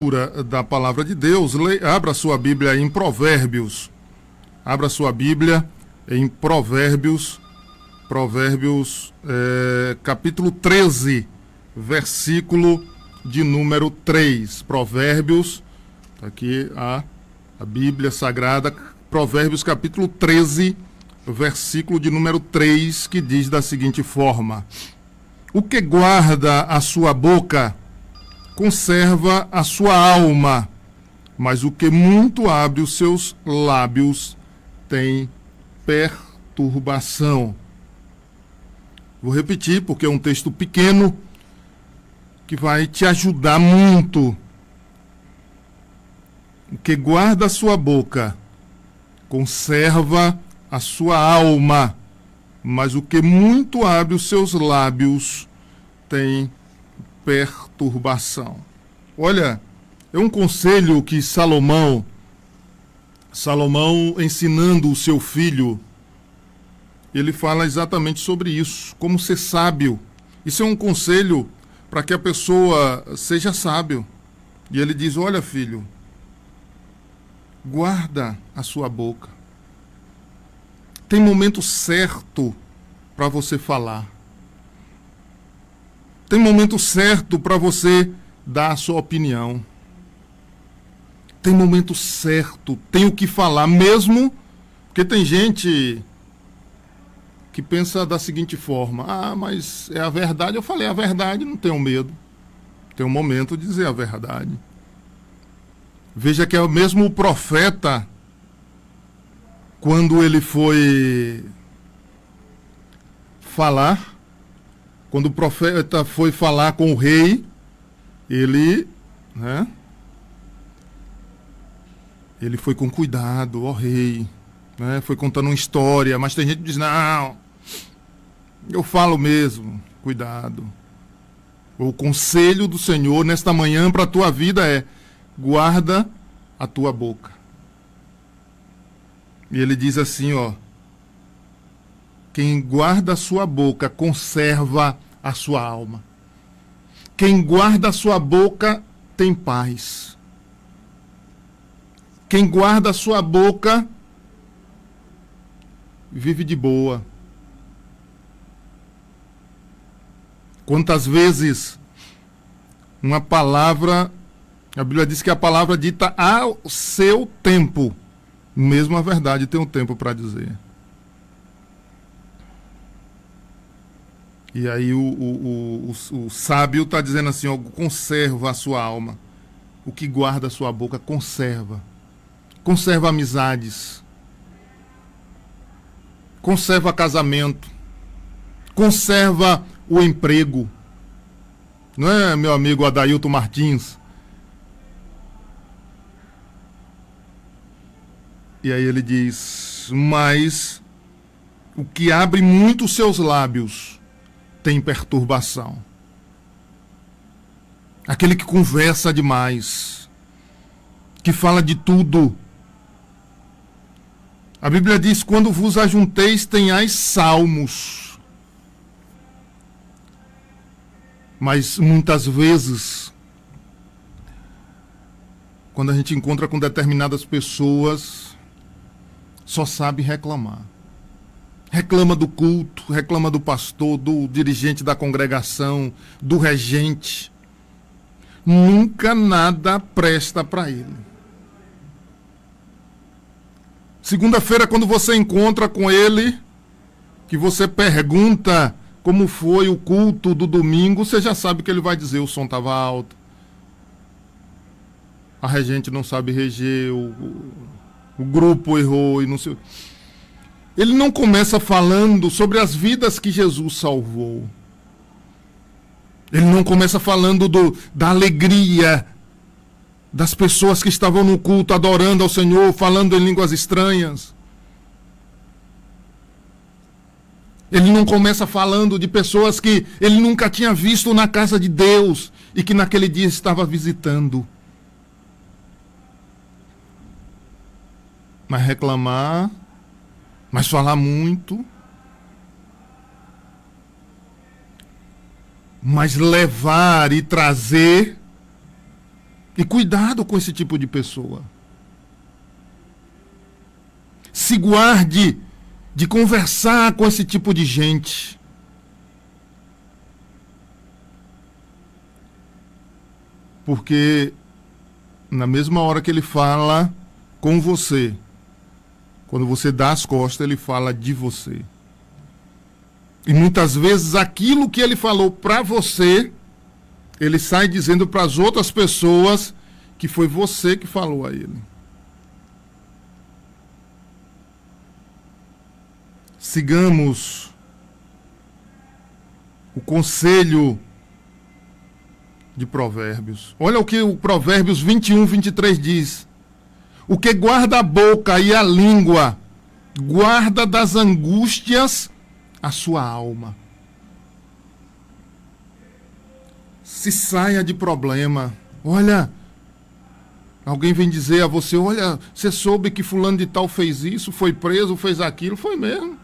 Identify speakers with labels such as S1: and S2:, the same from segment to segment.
S1: Da palavra de Deus, abra sua Bíblia em Provérbios. Abra sua Bíblia em Provérbios, capítulo 13, versículo de número 3. Provérbios, tá aqui a Bíblia Sagrada, Provérbios capítulo 13, versículo de número 3, que diz da seguinte forma: o que guarda a sua boca conserva a sua alma, mas o que muito abre os seus lábios tem perturbação. Vou repetir, porque é um texto pequeno que vai te ajudar muito. O que guarda a sua boca conserva a sua alma, mas o que muito abre os seus lábios tem perturbação. Olha, é um conselho que Salomão ensinando o seu filho, ele fala exatamente sobre isso, como ser sábio. Isso é um conselho para que a pessoa seja sábio. E ele diz: olha, filho, guarda a sua boca. Tem momento certo para você falar. Tem momento certo para você dar a sua opinião. Tem momento certo, tem o que falar mesmo, porque tem gente que pensa da seguinte forma: ah, mas é a verdade, eu falei a verdade, não tenho medo. Tem um momento de dizer a verdade. Veja que é o mesmo profeta, quando ele foi falar, quando o profeta foi falar com o rei, ele foi com cuidado, ó rei, foi contando uma história, mas tem gente que diz: não, eu falo mesmo, cuidado. O conselho do Senhor nesta manhã para a tua vida é: guarda a tua boca. E ele diz assim, ó: quem guarda a sua boca conserva a sua alma. Quem guarda a sua boca tem paz. Quem guarda a sua boca vive de boa. Quantas vezes uma palavra, a Bíblia diz que a palavra dita ao seu tempo, mesmo a verdade tem um tempo para dizer. E aí o sábio está dizendo assim, ó: conserva a sua alma. O que guarda a sua boca, conserva. Conserva amizades. Conserva casamento. Conserva o emprego. Não é, meu amigo Adailton Martins? E aí ele diz: mas o que abre muito os seus lábios tem perturbação. Aquele que conversa demais, que fala de tudo. A Bíblia diz: quando vos ajunteis, tenhais salmos. Mas muitas vezes, quando a gente encontra com determinadas pessoas, só sabe reclamar. Reclama do culto, reclama do pastor, do dirigente da congregação, do regente. Nunca nada presta para ele. Segunda-feira, quando você encontra com ele, que você pergunta como foi o culto do domingo, você já sabe que ele vai dizer: o som estava alto, a regente não sabe reger, o grupo errou e não sei. Ele não começa falando sobre as vidas que Jesus salvou. Ele não começa falando da alegria das pessoas que estavam no culto adorando ao Senhor, falando em línguas estranhas. Ele não começa falando de pessoas que ele nunca tinha visto na casa de Deus e que naquele dia estava visitando. Mas reclamar, mas falar muito, mas levar e trazer E cuidado com esse tipo de pessoa. Se guarde de conversar com esse tipo de gente. Porque na mesma hora que ele fala com você, quando você dá as costas, ele fala de você. E muitas vezes aquilo que ele falou para você, ele sai dizendo para as outras pessoas que foi você que falou a ele. Sigamos o conselho de Provérbios. Olha o que o Provérbios 21, 23 diz. O que guarda a boca e a língua, guarda das angústias a sua alma. Se saia de problema. Olha, alguém vem dizer a você, olha, você soube que fulano de tal fez isso, foi preso, fez aquilo, foi mesmo.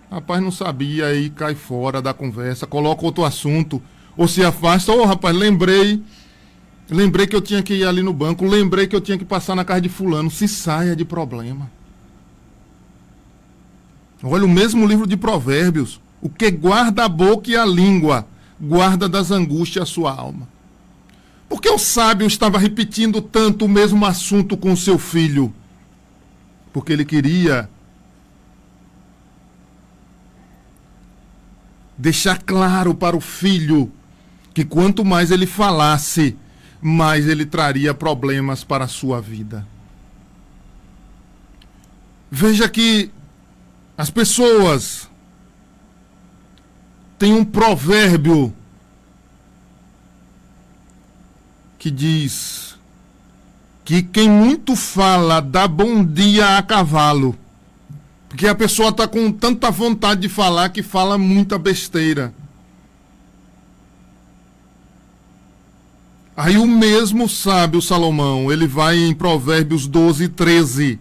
S1: Rapaz, não sabia, aí cai fora da conversa, coloca outro assunto, ou se afasta, rapaz, lembrei que eu tinha que ir ali no banco, lembrei que eu tinha que passar na casa de fulano. Se saia de problema. Olha o mesmo livro de Provérbios. O que guarda a boca e a língua, guarda das angústias a sua alma. Por que o sábio estava repetindo tanto o mesmo assunto com o seu filho? Porque ele queria deixar claro para o filho que quanto mais ele falasse, mais ele traria problemas para a sua vida. Veja que as pessoas têm um provérbio que diz que quem muito fala dá bom dia a cavalo. Porque a pessoa está com tanta vontade de falar que fala muita besteira. Aí o mesmo sábio Salomão, ele vai em Provérbios 12, 13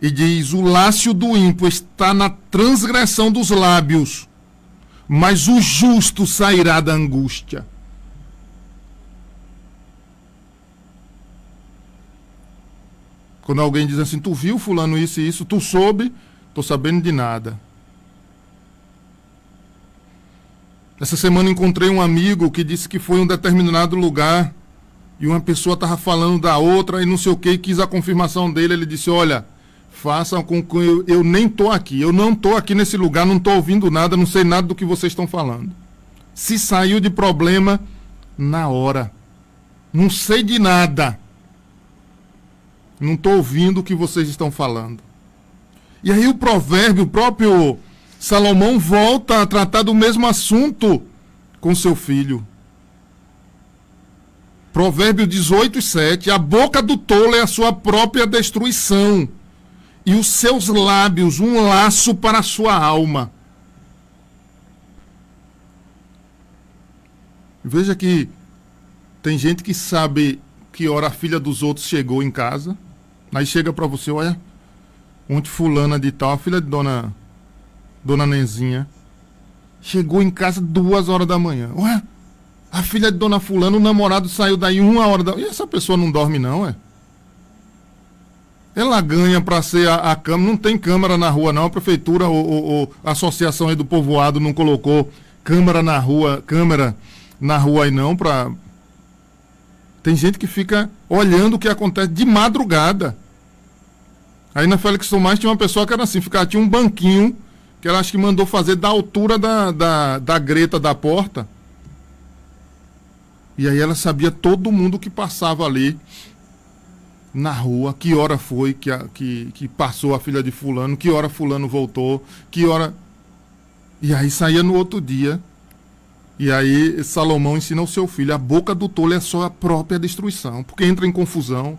S1: e diz, o lácio do ímpio está na transgressão dos lábios, mas o justo sairá da angústia. Quando alguém diz assim, tu viu fulano isso e isso, tu soube, tô sabendo de nada. Essa semana encontrei um amigo que disse que foi em um determinado lugar e uma pessoa estava falando da outra e não sei o que, e quis a confirmação dele. Ele disse, olha, façam com que eu nem estou aqui, eu não estou aqui nesse lugar, não estou ouvindo nada, não sei nada do que vocês estão falando. Se saiu de problema na hora. Não sei de nada. Não estou ouvindo o que vocês estão falando. E aí o provérbio, o próprio Salomão volta a tratar do mesmo assunto com seu filho. Provérbio 18, 7. A boca do tolo é a sua própria destruição, e os seus lábios um laço para a sua alma. Veja que tem gente que sabe que hora a filha dos outros chegou em casa. Aí chega para você, olha, ontem fulana de tal, a filha de dona Nenzinha, chegou em casa 2 horas da manhã. Olha, a filha de dona fulana, o namorado saiu daí 1 hora da manhã. E essa pessoa não dorme não, é? Ela ganha para ser a câmara, não tem câmara na rua não, a prefeitura ou a associação aí do povoado não colocou câmera na rua aí não, para... Tem gente que fica olhando o que acontece de madrugada. Aí na Félix Tomás tinha uma pessoa que era assim, tinha um banquinho, que ela acho que mandou fazer da altura da greta da porta. E aí ela sabia todo mundo que passava ali na rua, que hora foi que passou a filha de fulano, que hora fulano voltou, que hora... E aí saía no outro dia. E aí Salomão ensina ao seu filho, a boca do tolo é a sua própria destruição, porque entra em confusão.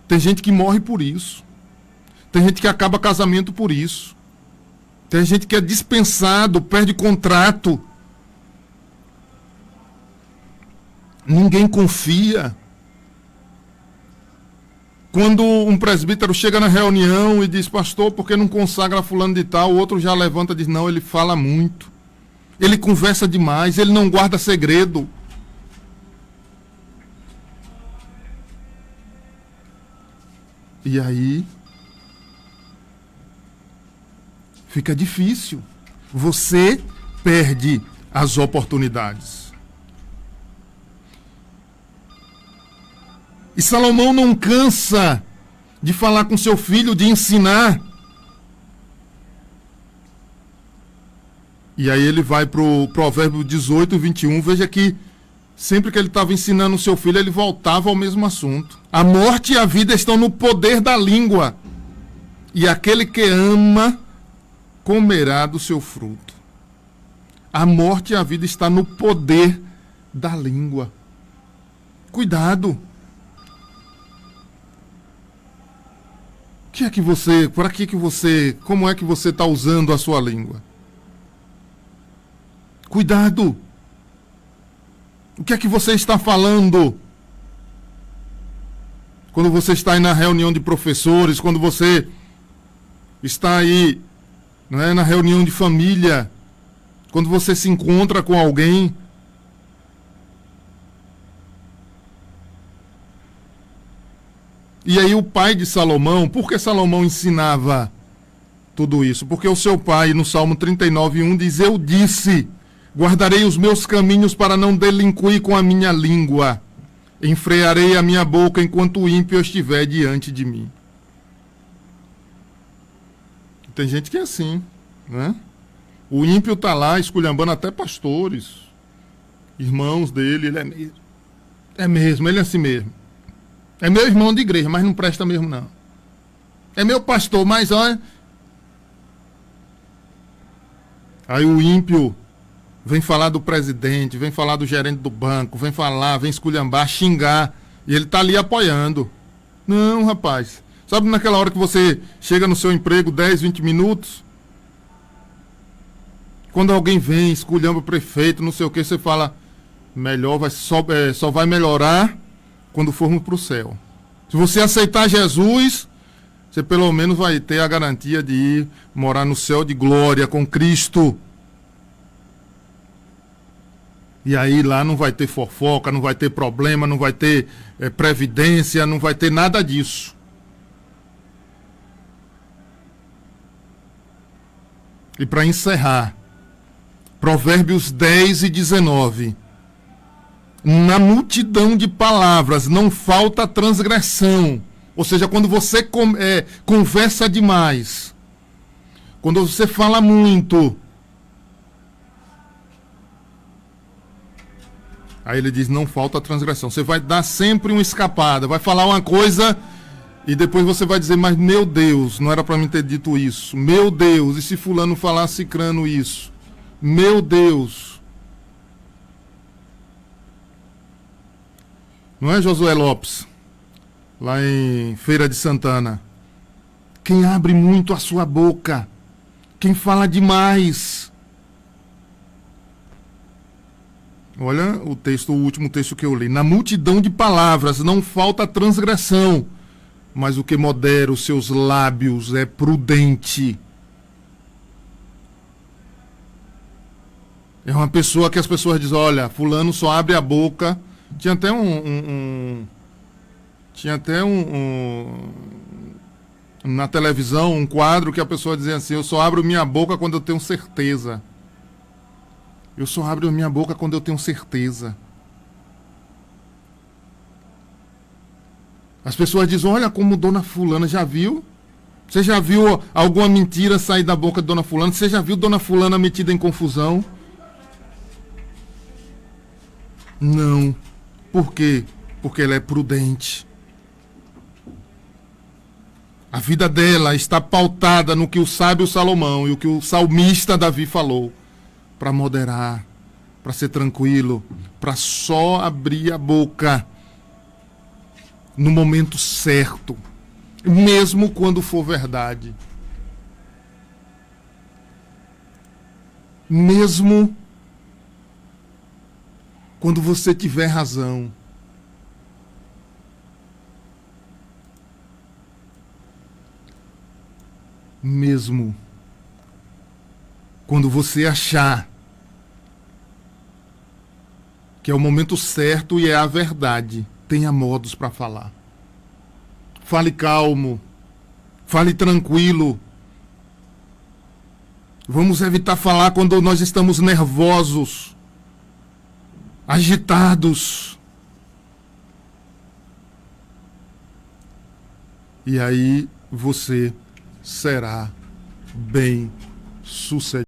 S1: Tem gente que morre por isso. Tem gente que acaba casamento por isso. Tem gente que é dispensado, perde contrato. Ninguém confia. Quando um presbítero chega na reunião e diz, pastor, por que não consagra fulano de tal? O outro já levanta e diz, não, ele fala muito. Ele conversa demais, ele não guarda segredo. E aí fica difícil. Você perde as oportunidades. E Salomão não cansa de falar com seu filho, de ensinar. E aí ele vai para o Provérbio 18, 21. Veja que sempre que ele estava ensinando o seu filho, ele voltava ao mesmo assunto. A morte e a vida estão no poder da língua, e aquele que ama comerá do seu fruto. A morte e a vida está no poder da língua. Cuidado. Como é que você está usando a sua língua? Cuidado. O que é que você está falando? Quando você está aí na reunião de professores, quando você está aí, não é, na reunião de família, quando você se encontra com alguém, e aí o pai de Salomão, por que Salomão ensinava tudo isso? Porque o seu pai, no Salmo 39:1, diz: eu disse, guardarei os meus caminhos para não delinquir com a minha língua, enfrearei a minha boca enquanto o ímpio estiver diante de mim. Tem gente que é assim, né? O ímpio está lá esculhambando até pastores, irmãos dele, ele é assim mesmo. É meu irmão de igreja, mas não presta mesmo não. É meu pastor, mas olha... Aí o ímpio vem falar do presidente, vem falar do gerente do banco, vem esculhambar, xingar, e ele está ali apoiando. Não, rapaz. Sabe naquela hora que você chega no seu emprego 10, 20 minutos? Quando alguém vem, esculhamba o prefeito, não sei o que, você fala, só vai melhorar quando formos para o céu. Se você aceitar Jesus, você pelo menos vai ter a garantia de ir morar no céu de glória com Cristo. E aí lá não vai ter fofoca, não vai ter problema, não vai ter previdência, não vai ter nada disso. E para encerrar, Provérbios 10 e 19. Na multidão de palavras não falta transgressão. Ou seja, quando você conversa demais, quando você fala muito, aí ele diz, não falta transgressão. Você vai dar sempre uma escapada, vai falar uma coisa e depois você vai dizer, mas meu Deus, não era para mim ter dito isso. Meu Deus, e se fulano falar cicrano isso? Meu Deus. Não é, Josué Lopes? Lá em Feira de Santana. Quem abre muito a sua boca, quem fala demais. Olha o último texto que eu li. Na multidão de palavras não falta transgressão, mas o que modera os seus lábios é prudente. É uma pessoa que as pessoas dizem, olha, fulano só abre a boca. Tinha até na televisão um quadro que a pessoa dizia assim, eu só abro minha boca quando eu tenho certeza. Eu só abro minha boca quando eu tenho certeza. As pessoas dizem, olha como Dona Fulana, já viu? Você já viu alguma mentira sair da boca de Dona Fulana? Você já viu Dona Fulana metida em confusão? Não. Por quê? Porque ela é prudente. A vida dela está pautada no que o sábio Salomão e o que o salmista Davi falou. Para moderar, para ser tranquilo, para só abrir a boca no momento certo, mesmo quando for verdade. Mesmo quando você tiver razão. Mesmo quando você achar que é o momento certo e é a verdade, tenha modos para falar. Fale calmo. Fale tranquilo. Vamos evitar falar quando nós estamos nervosos, agitados. E aí você será bem sucedido.